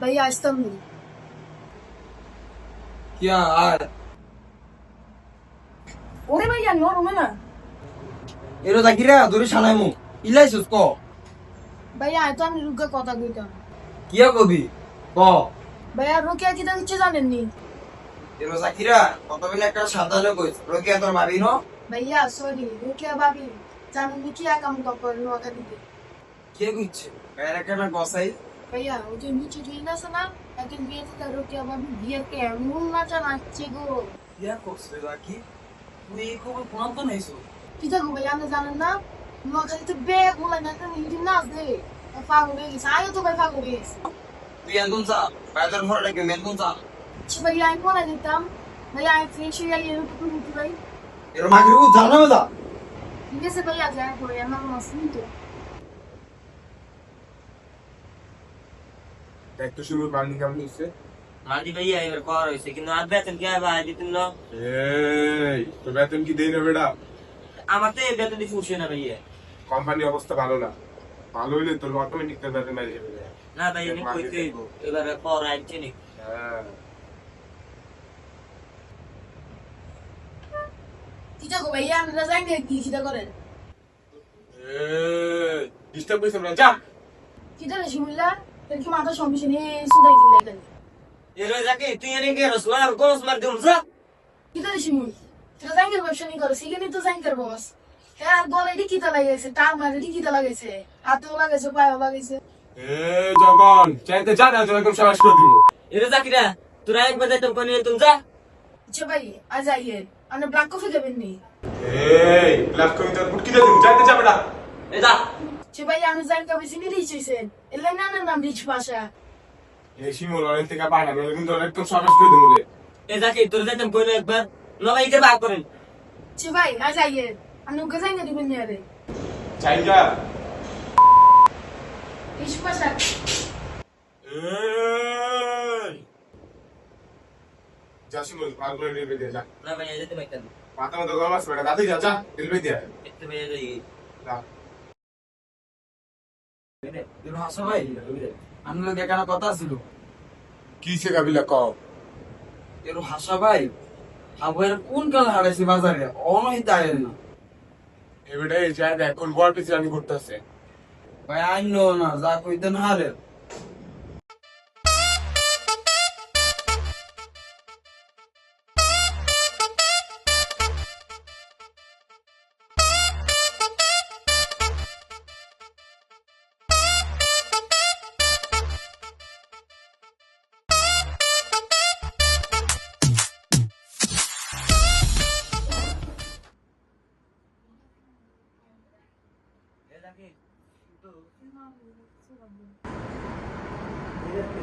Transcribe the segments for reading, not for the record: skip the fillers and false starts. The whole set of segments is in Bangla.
भैया इस्तांबुल। क्या আর ওরে ভাইয়া নরম না এরো দাকিরা দূরে শানাইমু ইলাইছস ক ভাইয়া তো আমি রুকে কথা কইতাম। কিয়া কবি ক ভাইয়া রুকিয়া কি দেখছে জানেননি? এরো জাকিরা কত বেলা একটা সান্তালে কইছ রোকিয়া তোর ভাবি ন भैया सॉरी রুকিয়া ভাবি জানেননি কি কাম করে নোয়াকা দিতে? কে কইছে গায়ের একটা গসাই भैया ও যে নিচে গিয়ে আছে না একদিন বিয়েতে তার রুকিয়া ভাবি বিয়েতে এমন নাচা নাচছে গো। কিয়া করছে জাকি তুই খুব কোন নাইছো কি দেখো ভাইয়া আপনি জানেন না নোয়াকা দিতে বেগ বলে না হিন্দি নাচ দে পাগল হয়ে গেছে আয়ো তো ভাই পাগল হয়ে গেছে। তুই এন্দুন চা বাইরের ঘরটাকে মেন্দুন চা भैया আমি বলে দিতাম भैया আমি ফ্রেশ হয়ে গেলে একটু রুটি ভাই। এরো মাগরি উ জানো না ঠিক আছে भैया যাই পড়ে আমার মাসুম তো একটু শুরু মান্ডি কেমন হচ্ছে মালদি ভাইয়া এবার কর হয়েছে কিন্তু আর বেতন কে ভাই দিতেন না এই তো বেতন কি দেই না বেটা আমার তো এই বেতন দিয়ে উঠছে না ভাইয়া কোম্পানির অবস্থা ভালো না ভালো হইলে তোর অটোমেটিক তোর বেতন মেরে যাবে না ভাই আমি কইতে হইব এবার পর আইছে নি হ্যাঁ কি দেখো भैया আমরা যাই কি কিটা করেন এই ডিস্টার্ব কইছ না যা কিটা রে শিমুল্লা কি মাথা সমস্যা নিয়ে সুদাই দিলে কেন এর যাকে তুই এনে কে রসলা আর কোন মার দিম যা কিটা রে শিমুল তোরা যাই ব্যবসা নি করে সিগনি তো যাই করবো বস হ্যাঁ বলে এটি কিটা লাগাইছে টার মারে এটি কিটা লাগাইছে হাতেও লাগাইছে পায়েও লাগাইছে। এই জগন চাইতে যা না তোর একদম সাবাস করে দিব এর যাকিরা তোরা একবার যাইতাম কোন তুই যা আচ্ছা ভাই আজ আইয়ে আপনি ব্ল্যাক কফি খাবেন নি? এই ক্লাস কই তোর বুটকি দে দিম চাইতে যা বেটা এ যা আচ্ছা ভাই আমি যাই কবে সিনি রিচ হইছেন এলে না না নাম রিচ ভাষা। এই শিমুল অনেক থেকে পায় না নইলে কিন্তু তোর একদম সাবাস করে দিব রে এ যাকে তোর যাইতাম কোন একবার না ভাই কে ভাগ করেন আচ্ছা ভাই আজ আইয়ে আপনি ওকে যাই না দিবেন না রে চাই যা রিচ ভাষা। এই যা শিমুল পাল করে নিয়ে দে যা না ভাই যেতে পাইতাম মাথা মতো গরম আছে বেটা দাদি যা যা দিলবে দে একটু ভাই যাই যা এরো হাসা ভাই আমি লগে কেন কথা ছিল কি সে গাবিলা কও এরো হাসা ভাই আবার কোন কাল হারাইছে বাজারে অনহিত আয়ের না এবারে এই যা দেখ কোন বড় পিছে রানি করতেছে ভাই আইনো না যা কইতেন হারে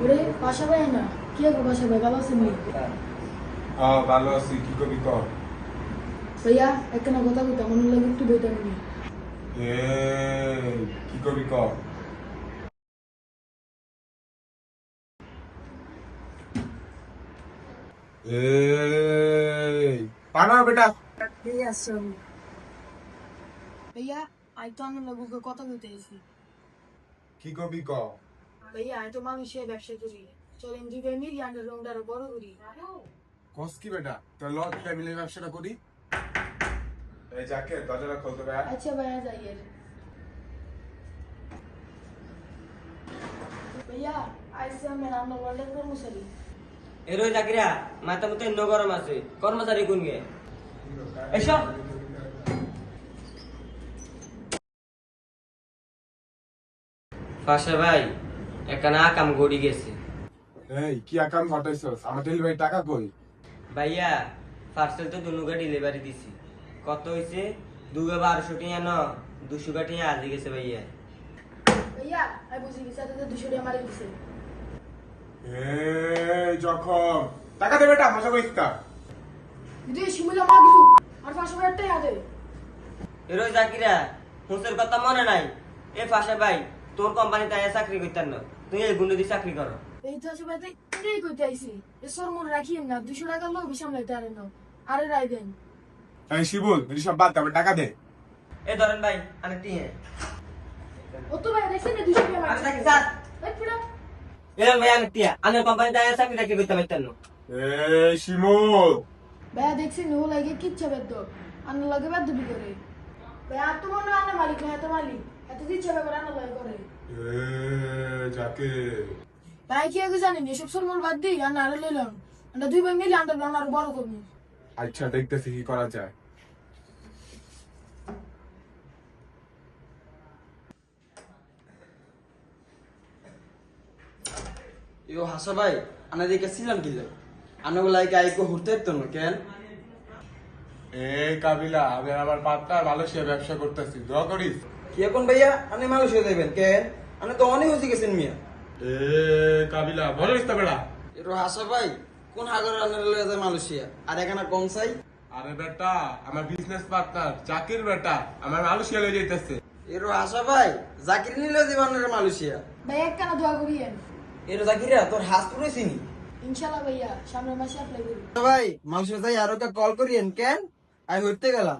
ওরে বাসা ভাই না কি হবে বাসা ভাই ভালো আছেন নি? হ্যাঁ ভালো আছি কি করবি কর ভাইয়া একটা কথা কইতাম মনে লাগে একটু বইতাম নি। এই কি করবি কর এই পানা বেটা ভাইয়া আই তো আমি লোককে কথা কইতে এসেছি। কি করবি কর ভাইয়া আমি তো মানুষের ব্যবসা করি চলেন দুইবার মিলি আন্ডার রংটা আরো বড় করি। কস কি বেটা তোর লজ ফ্যামিলি ব্যবসাটা করি এই যাকে দরজাটা খুলতে ভাই আচ্ছা ভাইয়া যাইয়ে ভাইয়া আইসি আমি রান্না ওয়ার্ল্ডের কর্মচারী। এর যাকিরা মাথা মতো এন্ন গরম আছে কর্মচারী কোন গে এসব পাশা ভাই এখানে আকাম গড়ি গেছে এই কি আকাম ঘটাইছস আমার ডেলিভারি টাকা কই ভাইয়া পার্সেল তো দুনুগা ডেলিভারি দিছি কত হয়েছে 2,1200 টাকা ন 200 টাকা আজ গেছে ভাইয়া ভাইয়া আমি বুঝি গেছি তাতে 200 টাকা মারি দিছে। এই যখন টাকা দে বেটা মজা করিস না যদি শিমুলা মাগলু আর 500 টাকা দে। এর জাকিরা হুঁসের কথা মনে নাই এ পাশা ভাই তোর কোম্পানিতে আয়া চাকরি করতেন না তুই এই গুন্ডি দিয়ে চাকরি করো এই তো আছে ভাই এই কইতে আইছি এ সর মোর রাখিয়েন না 200 টাকা লোক সামলাইতে আরে না আরে রাই দেন। এই শিবুল এসব সব বাদ তারপর টাকা দে এ ধরেন ভাই আমি দিয়ে ও তো ভাই দেখছেন না 200 টাকা আমি মারি থাকি স্যার এই পুরা এরকম ভাই আমি টিয়া আনের কোম্পানিতে চাকরি টাকরি করতে পারতেন না। এই শিমুল, ভাইয়া দেখছি নো লাগে কিচ্ছা বেদ্য আন্না লাগে বেদ্য বি করে ভাইয়া আর তো মনে হয় আন্না মালিক না এত মালিক এত ইচ্ছা ব্যাপার আন্না লাগে করে জাকির ভাই কি আগে জানেন এসব সরমল বাদ দিই আন্না আরো লইলাম আমরা দুই ভাই মিলে আন্ডার আরো বড় করবো আচ্ছা দেখতেছি কি করা যায়। ইও হাসা ভাই আনা দিকে ছিলাম কি যাই আনাগো লাইকে আইকো ঘুরতে তো না কেন এই কাবিলা, আমি আর আমার পার্টনার মালয়েশিয়া ব্যবসা করতেছি, দোয়া করিস। কি এখন ভাইয়া আপনি মালয়েশিয়া যাবেন কেন আপনি তো অনেক হয়ে গেছেন মিয়া এ কাবিলা বলিস তো বেটা। এরো হাসা ভাই কোন হাগর রান্নার লয়ে যায় মালয়েশিয়া আর এখানে কম চাই আরে বেটা, আমার বিজনেস পার্টনার জাকির বেটা আমার মালয়েশিয়া লয়ে যাইতেছে। এরো হাসা ভাই জাকির নিলে দিবান মালয়েশিয়া ভাই এক কানা দোয়া করিয়েন এরো জাকিরা তোর হাত পুরো চিনি ইনশাল্লাহ ভাইয়া সামনের মাসে অ্যাপ্লাই করি ভাই মালয়েশিয়া যাই আরো কল করিয়েন কেন আই হইতে গেলাম